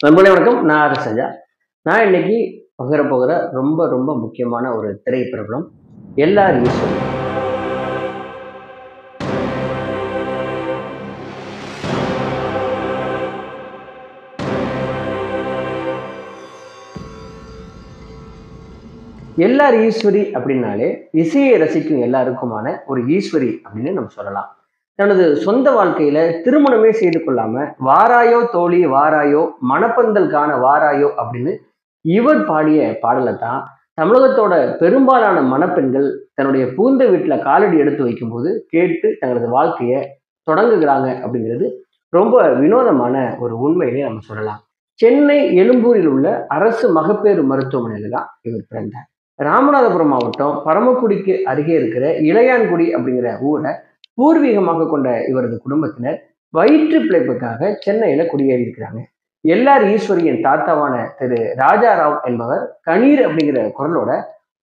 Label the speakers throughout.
Speaker 1: நண்பர்களே வணக்கம். நான் அரசஞ்சா. நான் இன்னைக்கு பகிர போகிற ரொம்ப ரொம்ப முக்கியமான ஒரு திரைப்பிரபலம் எல்ஆர் ஈஸ்வரி. எல்ஆர் ஈஸ்வரி அப்படின்னாலே இசையை ரசிக்கும் எல்லாருக்குமான ஒரு ஈஸ்வரி அப்படின்னு நம்ம சொல்லலாம். தனது சொந்த வாழ்க்கையில திருமணமே செய்து கொள்ளாம வாராயோ தோழி வாராயோ மணப்பந்தல் வாராயோ அப்படின்னு இவர் பாடிய பாடலை தான் தமிழகத்தோட பெரும்பாலான மணப்பெண்கள் தன்னுடைய புகுந்த வீட்டுல காலடி எடுத்து வைக்கும்போது கேட்டு தங்களது வாழ்க்கையை தொடங்குகிறாங்க அப்படிங்கிறது ரொம்ப வினோதமான ஒரு உண்மையிலே நம்ம சொல்லலாம். சென்னை எழும்பூரில் உள்ள அரசு மகப்பேறு மருத்துவமனையில தான் இவர் பிறந்தார். ராமநாதபுரம் மாவட்டம் பரமக்குடிக்கு அருகே இருக்கிற இளையான்குடி அப்படிங்கிற ஊரை பூர்வீகமாக கொண்ட இவரது குடும்பத்தினர் வயிற்று பிழைப்புக்காக சென்னையில குடியேறி இருக்கிறாங்க. எல்ஆர் ஈஸ்வரியின் தாத்தாவான திரு ராஜாராவ் என்பவர் கணீர் அப்படிங்கிற குரலோட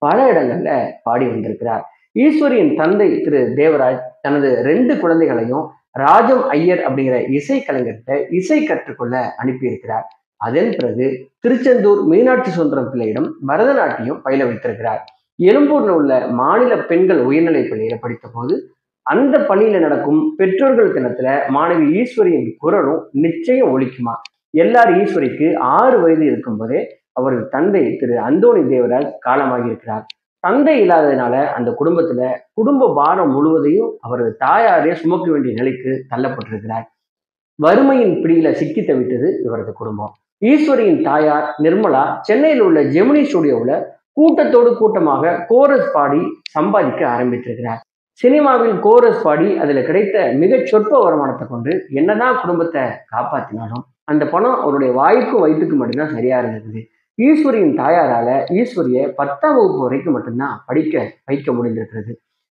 Speaker 1: பல இடங்கள்ல பாடி வந்திருக்கிறார். ஈஸ்வரியின் தந்தை திரு தேவராஜ் தனது 2 குழந்தைகளையும் ராஜம் ஐயர் அப்படிங்கிற இசை கலைஞர்கிட்ட இசை கற்றுக்கொள்ள அனுப்பியிருக்கிறார். அதன் பிறகு திருச்செந்தூர் மீனாட்சி சுந்தரம் பிள்ளையிடம் பரதநாட்டியம் பயில வைத்திருக்கிறார். எழும்பூர்ல உள்ள மாநில பெண்கள் உயர்நிலைப் பள்ளியில படித்த போது அந்த பள்ளியில நடக்கும் பெற்றோர்கள் தினத்துல மாணவி ஈஸ்வரியின் குரலும் நிச்சயம் ஒலிக்குமா. எல்ஆர் ஈஸ்வரிக்கு 6 வயது இருக்கும் போதே அவரது தந்தை திரு அந்தோணி தேவராஜ் காலமாகி இருக்கிறார். தந்தை இல்லாததுனால அந்த குடும்பத்துல குடும்ப பாரம் முழுவதையும் அவரது தாயாரே சுமக்க வேண்டிய நிலைக்கு தள்ளப்பட்டிருக்கிறார். வறுமையின் பிடியில சிக்கி தவித்தது இவரது குடும்பம். ஈஸ்வரியின் தாயார் நிர்மலா சென்னையில் உள்ள ஜெமினி ஸ்டுடியோவில் கூட்டத்தோடு கூட்டமாக கோரஸ் பாடி சம்பாதிக்க ஆரம்பித்திருக்கிறார். சினிமாவில் கோரஸ் பாடி அதுல கிடைத்த மிகச் சொற்ப வருமானத்தை கொண்டு என்னதான் குடும்பத்தை காப்பாத்தினாலும் அந்த பணம் அவருடைய வாய்க்கும் வயிற்றுக்கு மட்டும்தான் சரியா இருந்தது. ஈஸ்வரியின் தாயாரால ஈஸ்வரிய 10ஆம் வகுப்பு வரைக்கும் மட்டும்தான் படிக்க வைக்க முடிந்திருக்கிறது.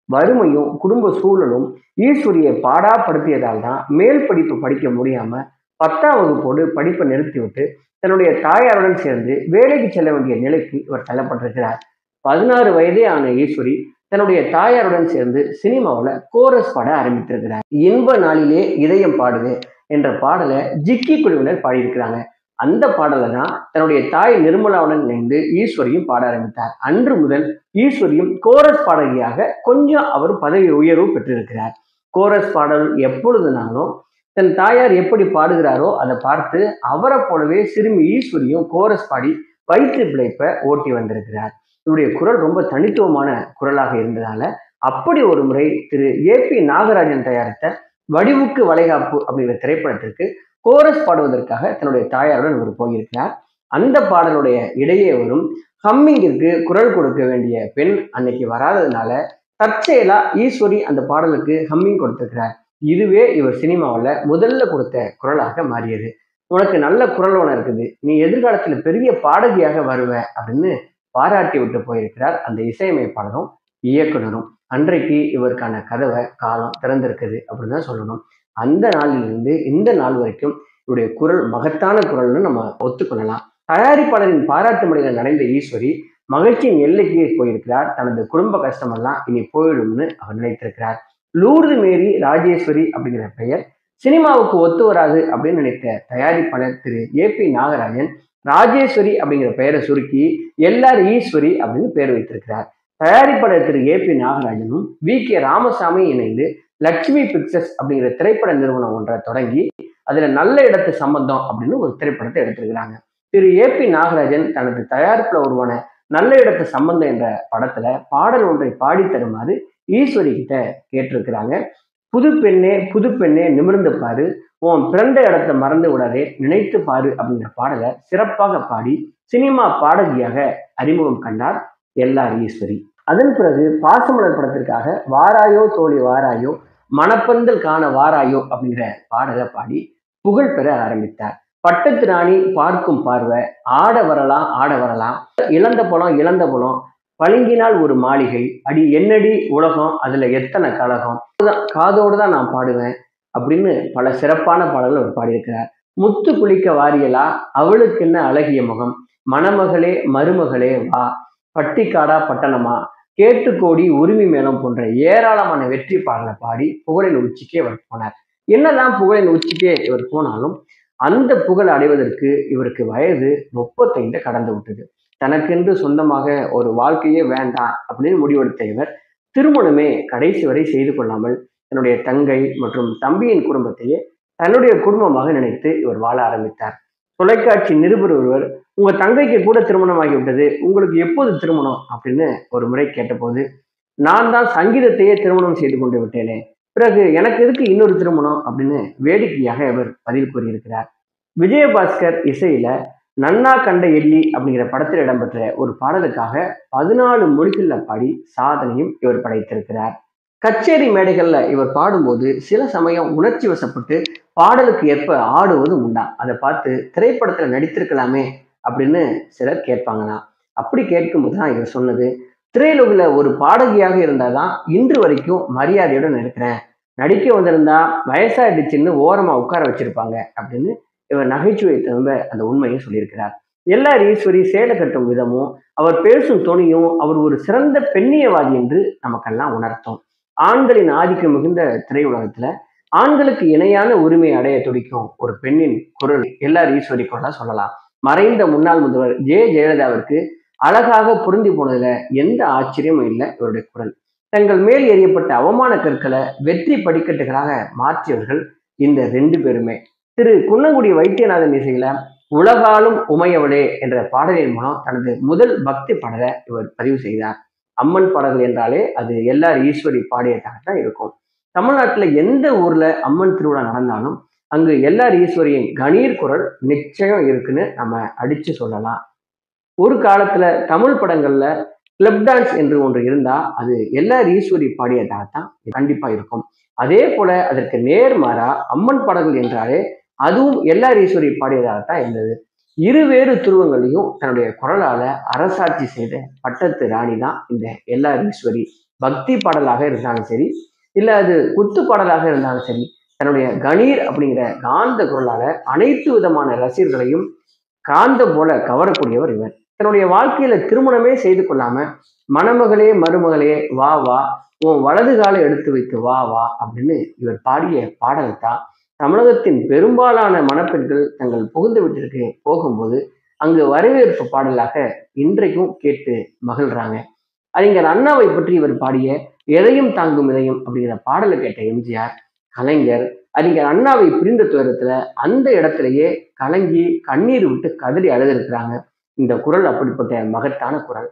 Speaker 1: வறுமையும் குடும்ப சூழலும் ஈஸ்வரியை பாடாப்படுத்தியதால் தான் மேல் படிப்பு படிக்க முடியாம 10ஆம் வகுப்போடு படிப்பை நிறுத்திவிட்டு தன்னுடைய தாயாருடன் சேர்ந்து வேலைக்கு செல்ல வேண்டிய நிலைக்கு இவர் தள்ளப்பட்டிருக்கிறார். 16 வயதே ஆன ஈஸ்வரி தன்னுடைய தாயாருடன் சேர்ந்து சினிமாவில் கோரஸ் பாட ஆரம்பித்திருக்கிறார். இன்ப நாளிலே இதயம் பாடுது என்ற பாடலை ஜிக்கி குழுவினர் பாடியிருக்கிறாங்க. அந்த பாடலை தான் தன்னுடைய தாய் நிர்மலாவுடன் இணைந்து ஈஸ்வரியும் பாட ஆரம்பித்தார். அன்று முதல் ஈஸ்வரியும் கோரஸ் பாடகியாக கொஞ்சம் அவர் பதவி உயர்வு பெற்றிருக்கிறார். கோரஸ் பாடல் எப்பொழுதுனாலும் தன் தாயார் எப்படி பாடுகிறாரோ அதை பார்த்து அவரை போலவே சிறுமி ஈஸ்வரியும் கோரஸ் பாடி வயிற்று பிழைப்பை ஓட்டி வந்திருக்கிறார். இவருடைய குரல் ரொம்ப தனித்துவமான குரலாக இருந்ததால அப்படி ஒரு முறை திரு ஏபி நாகராஜன் தயாரித்த வடிவுக்கு வளைகாப்பு அப்படிங்கிற திரைப்படத்திற்கு கோரஸ் பாடுவதற்காக தன்னுடைய தாயாருடன் இவர் போயிருக்கிறார். அந்த பாடலுடைய இடையே வரும் ஹம்மிங்கிற்கு குரல் கொடுக்க வேண்டிய பெண் அன்னைக்கு வராததுனால தற்செயலா ஈஸ்வரி அந்த பாடலுக்கு ஹம்மிங் கொடுத்திருக்கிறார். இதுவே இவர் சினிமாவில் முதல்ல கொடுத்த குரலாக மாறியது. உனக்கு நல்ல குரல் ஒன்று இருக்குது, நீ எதிர்காலத்துல பெரிய பாடகியாக வருவ அப்படின்னு பாராட்டி விட்டு போயிருக்கிறார் அந்த இசையமைப்பாளரும் இயக்குனரும். அன்றைக்கு இவருக்கான கதவை காலம் திறந்திருக்குது அப்படின்னு தான் சொல்லணும். அந்த நாளிலிருந்து இந்த நாள் வரைக்கும் இவருடைய குரல் மகத்தான குரல்னு நம்ம ஒத்துக்கொள்ளலாம். தயாரிப்பாளரின் பாராட்டு மழையில் நடைந்த ஈஸ்வரி மகிழ்ச்சியின் எல்லைக்கு போயிருக்கிறார். தனது குடும்ப கஷ்டமெல்லாம் இனி போயிடும்னு அவர் நினைத்திருக்கிறார். லூர்து மேரி ராஜேஸ்வரி அப்படிங்கிற பெயர் சினிமாவுக்கு ஒத்து வராது அப்படின்னு நினைத்த தயாரிப்பாளர் திரு ஏபி நாகராஜன் ராஜேஸ்வரி அப்படிங்கிற பெயரை சுருக்கி எல்ஆர் ஈஸ்வரி அப்படின்னு பெயர் வைத்திருக்கிறார். தயாரிப்பாளர் திரு ஏபி நாகராஜனும் வி.கே. ராமசாமி இணைந்து லட்சுமி பிக்சர்ஸ் அப்படிங்கிற திரைப்பட நிறுவனம் ஒன்றை தொடங்கி அதுல நல்ல இடத்து சம்பந்தம் அப்படின்னு ஒரு திரைப்படத்தை எடுத்திருக்கிறாங்க. திரு ஏபி நாகராஜன் தனது தயாரிப்புல உருவான நல்ல இடத்து சம்பந்தம் என்ற படத்துல பாடல் ஒன்றை பாடி தருமாறு ஈஸ்வரி கிட்ட கேட்டிருக்கிறாங்க. புது பெண்ணே நிமிர்ந்து பாரு, உன் பிறந்த இடத்தை மறந்து விடாதே, நினைத்து பாரு அப்படிங்கிற பாடலை சிறப்பாக பாடி சினிமா பாடகியாக அறிமுகம் கண்டார் எல்ஆர் ஈஸ்வரி. அதன் பிறகு பாசமலர் படத்திற்காக வாராயோ தோழி வாராயோ மணப்பந்தல் வாராயோ அப்படிங்கிற பாடலை பாடி புகழ் பெற ஆரம்பித்தார். பட்டத்து ராணி பார்க்கும் பார்வை, ஆட வரலாம், இழந்த பழம் பளிங்கினால் ஒரு மாளிகை, அடி என்னடி உலகம், அதுல எத்தனை கலகம், காதோடு தான் நான் பாடுவேன் அப்படின்னு பல சிறப்பான பாடல்கள் அவர் பாடியிருக்கிறார். முத்து குளிக்க வாரியலா, அவளுக்கு என்ன அழகிய முகம், மணமகளே மருமகளே வா, பட்டிக்காடா பட்டணமா, கேட்டுக்கோடி உரிமை மேளம் போன்ற ஏராளமான வெற்றி பாடலை பாடி புகழின் உச்சிக்கே இவர் போனார். என்னதான் புகழின் உச்சிக்கே இவர் போனாலும் அந்த புகழ் அடைவதற்கு இவருக்கு வயது 35 கடந்து விட்டது. தனக்கென்று சொந்தமாக ஒரு வாழ்க்கையே வேண்டாம் அப்படின்னு முடிவெடுத்த இவர் திருமணமே கடைசி வரை செய்து கொள்ளாமல் தன்னுடைய தங்கை மற்றும் தம்பியின் குடும்பத்தையே தன்னுடைய குடும்பமாக நினைத்து இவர் வாழ ஆரம்பித்தார். தொலைக்காட்சி நிருபர் ஒருவர், உங்க தங்கைக்கு கூட திருமணம் ஆகிவிட்டது, உங்களுக்கு எப்போது திருமணம் அப்படின்னு ஒரு முறை கேட்டபோது, நான் தான் சங்கீதத்தையே திருமணம் செய்து கொண்டு விட்டேனே, பிறகு எனக்கு எதுக்கு இன்னொரு திருமணம் அப்படின்னு வேடிக்கையாக இவர் பதில் கூறியிருக்கிறார். விஜயபாஸ்கர் இசையில நன்னா கண்ட எள்ளி அப்படிங்கிற படத்தில் இடம்பெற்ற ஒரு பாடலுக்காக 14 மொழிகள்ல பாடி சாதனையும் இவர் படைத்திருக்கிறார். கச்சேரி மேடைகள்ல இவர் பாடும்போது சில சமயம் உணர்ச்சி வசப்பட்டு பாடலுக்கு ஏற்ப ஆடுவதும் உண்டா. அதை பார்த்து திரைப்படத்துல நடித்திருக்கலாமே அப்படின்னு சிலர் கேட்பாங்களாம். அப்படி கேட்கும்போது தான் இவர் சொன்னது, திரையுலகில் ஒரு பாடகியாக இருந்தாதான் இன்று வரைக்கும் மரியாதையுடன் இருக்கிறேன், நடிக்க வந்திருந்தா வயசாயிடுச்சுன்னு ஓரமா உட்கார வச்சிருப்பாங்க அப்படின்னு இவர் நகைச்சுவை தகுந்த அந்த உண்மையை சொல்லியிருக்கிறார். எல்லார் ஈஸ்வரி சேலை கட்டும் விதமும் அவர் பேசும் தொனியும் அவர் ஒரு சிறந்த பெண்ணியவாதி என்று நமக்கெல்லாம் உணர்த்தும். ஆண்களின் ஆதிக்கம் மிகுந்த திரையுலகத்துல ஆண்களுக்கு இணையான உரிமை அடைய துடிக்கும் ஒரு பெண்ணின் குரல் எல்லார் ஈஸ்வரி குரலா சொல்லலாம். மறைந்த முன்னாள் முதல்வர் ஜெயலலிதாவிற்கு அழகாக பொருந்தி போனதுல எந்த ஆச்சரியமும் இல்லை இவருடைய குரல். தங்கள் மேல் எறியப்பட்ட அவமான கற்களை வெற்றி படிக்கட்டுகளாக மாற்றியவர்கள் இந்த 2 பேருமே. திரு குன்னங்குடி வைத்தியநாதன் இசையில உலகாலும் உமையவளே என்ற பாடலின் மூலம் தனது முதல் பக்தி பாடலை இவர் பதிவு செய்தார். அம்மன் பாடல்கள் என்றாலே அது எல்லார் ஈஸ்வரி பாடியதாகத்தான் இருக்கும். தமிழ்நாட்டுல எந்த ஊர்ல அம்மன் திருவிழா நடந்தாலும் அங்கு எல்லார் ஈஸ்வரியின் கணீர் குரல் நிச்சயம் இருக்குன்னு நம்ம அடிச்சு சொல்லலாம். ஒரு காலத்துல தமிழ் படங்கள்ல கிளப் டான்ஸ் என்று ஒன்று இருந்தா அது எல்லார் ஈஸ்வரி பாடியதாகத்தான் கண்டிப்பா இருக்கும். அதே போல அதற்கு நேர்மாறா அம்மன் பாடல்கள் என்றாலே அதுவும் எல்லார் ஈஸ்வரி பாடியதாகத்தான் இருந்தது. இருவேறு துருவங்களையும் தன்னுடைய குரலால அரசாட்சி செய்த பட்டத்து ராணி தான் இந்த எல்லார் ஈஸ்வரி. பக்தி பாடலாக இருந்தாலும் சரி, இல்ல அது குத்து பாடலாக இருந்தாலும் சரி, தன்னுடைய கணீர் அப்படிங்கிற காந்த குரலால அனைத்து விதமான ரசிகர்களையும் காந்தம் போல கவரக்கூடியவர் இவர். தன்னுடைய வாழ்க்கையில திருமணமே செய்து கொள்ளாம, மணமகளே மருமகளே வா வா, உன் வலது காலை எடுத்து வைத்து வா வா அப்படின்னு இவர் பாடிய பாடல் தான் தமிழகத்தின் பெரும்பாலான மணப்பெண்கள் தங்கள் புகுந்த வீட்டிற்கு போகும்போது அங்கு வரவேற்பு பாடலாக இன்றைக்கும் கேட்டு மகிழ்றாங்க. அறிஞர் அண்ணாவை பற்றி இவர் பாடிய எதையும் தாங்கும் இதயம் அப்படிங்கிற பாடலை கேட்ட எம்ஜிஆர், கலைஞர் அறிஞர் அண்ணாவை பிரிந்த துயரத்துல அந்த இடத்திலேயே கலங்கி கண்ணீர் விட்டு கதறி அழுதிருக்கிறாங்க. இந்த குரல் அப்படிப்பட்ட மகத்தான குரல்.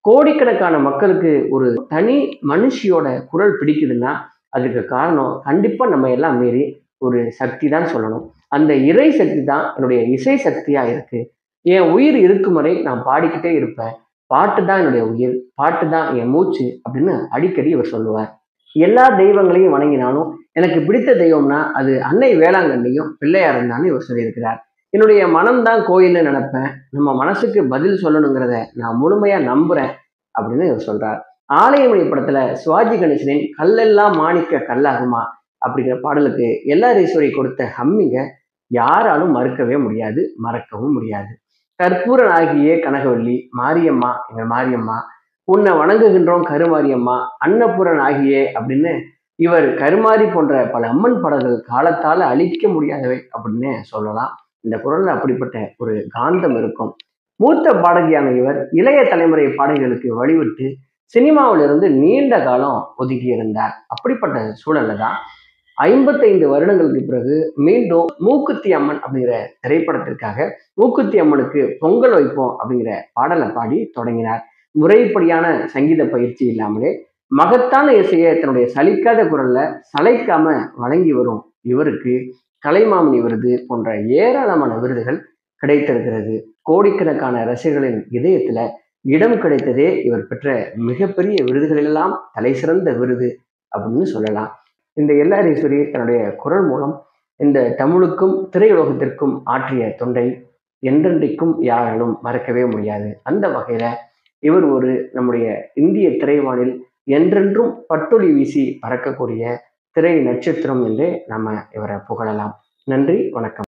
Speaker 1: கோடிக்கணக்கான மக்களுக்கு ஒரு தனி மனுஷியோட குரல் பிடிக்குதுன்னா அதுக்கு காரணம் கண்டிப்பா நம்ம எல்லாம் மீறி ஒரு சக்தி தான் சொல்லணும். அந்த இறை சக்தி தான் என்னுடைய இசை சக்தியா இருக்கு. என் உயிர் இருக்கும் வரை நான் பாடிக்கிட்டே இருப்பேன், பாட்டு தான் என்னுடைய உயிர், பாட்டு தான் என் மூச்சு அப்படின்னு அடிக்கடி இவர் சொல்லுவார். எல்லா தெய்வங்களையும் வணங்கினாலும் எனக்கு பிடித்த தெய்வம்னா அது அன்னை வேளாங்கண்ணியும் பிள்ளையாரும் தான் இவர் சொல்லியிருக்கிறார். என்னுடைய மனம்தான் கோயில்னு நினைப்பேன், நம்ம மனசுக்கு பதில் சொல்லணுங்கிறத நான் முழுமையா நம்புறேன் அப்படின்னு இவர் சொல்றார். ஆலயமணி படத்துல சிவாஜி கணேசனின் கல்லெல்லாம் மாணிக்க கல்லாகுமா அப்படிங்கிற பாடலுக்கு எல்லார் ஈஸ்வரி கொடுத்த ஹம்மிங்க யாராலும் மறுக்கவே முடியாது, மறக்கவும் முடியாது. கற்பூரன் ஆகியே கனகவல்லி மாரியம்மா எங்க மாரியம்மா, உன்னை வணங்குகின்றோம் கருமாரியம்மா, அன்னபூரன் ஆகியே அப்படின்னு இவர் கருமாரி போன்ற பல அம்மன் பாடல்கள் காலத்தால அழிக்க முடியாதவை அப்படின்னு சொல்லலாம். இந்த குரல்ல அப்படிப்பட்ட ஒரு காந்தம் இருக்கும். மூத்த பாடகியான இவர் இளைய தலைமுறை பாடல்களுக்கு வழிவிட்டு சினிமாவிலிருந்து நீண்ட காலம் ஒதுக்கி இருந்தார். அப்படிப்பட்ட சூழல்ல தான் 55 வருடங்களுக்கு பிறகு மீண்டும் மூக்குத்தி அம்மன் அப்படிங்கிற திரைப்படத்திற்காக மூக்குத்தி அம்மனுக்கு பொங்கல் வைப்போம் அப்படிங்கிற பாடலை பாடி தொடங்கினார். முறைப்படியான சங்கீத பயிற்சி இல்லாமலே மகத்தான இசையை தன்னுடைய சலிக்காத குரல்ல சளைக்காம வழங்கி வரும் இவருக்கு கலைமாமணி விருது போன்ற ஏராளமான விருதுகள் கிடைத்திருக்கிறது. கோடிக்கணக்கான ரசிகர்களின் இதயத்துல இடம் கிடைத்ததே இவர் பெற்ற மிகப்பெரிய விருதுகளெல்லாம் தலை சிறந்த விருது அப்படின்னு சொல்லலாம். இந்த எல்லார் ஈஸ்வரி தன்னுடைய குரல் மூலம் இந்த தமிழுக்கும் திரையுலகத்திற்கும் ஆற்றிய தொண்டை என்றென்றைக்கும் யாராலும் மறக்கவே முடியாது. அந்த வகையில இவர் ஒரு நம்முடைய இந்திய திரைவானில் என்றென்றும் பட்டொளி வீசி பறக்கக்கூடிய திரை நட்சத்திரம் என்றே நம்ம இவரை புகழலாம். நன்றி, வணக்கம்.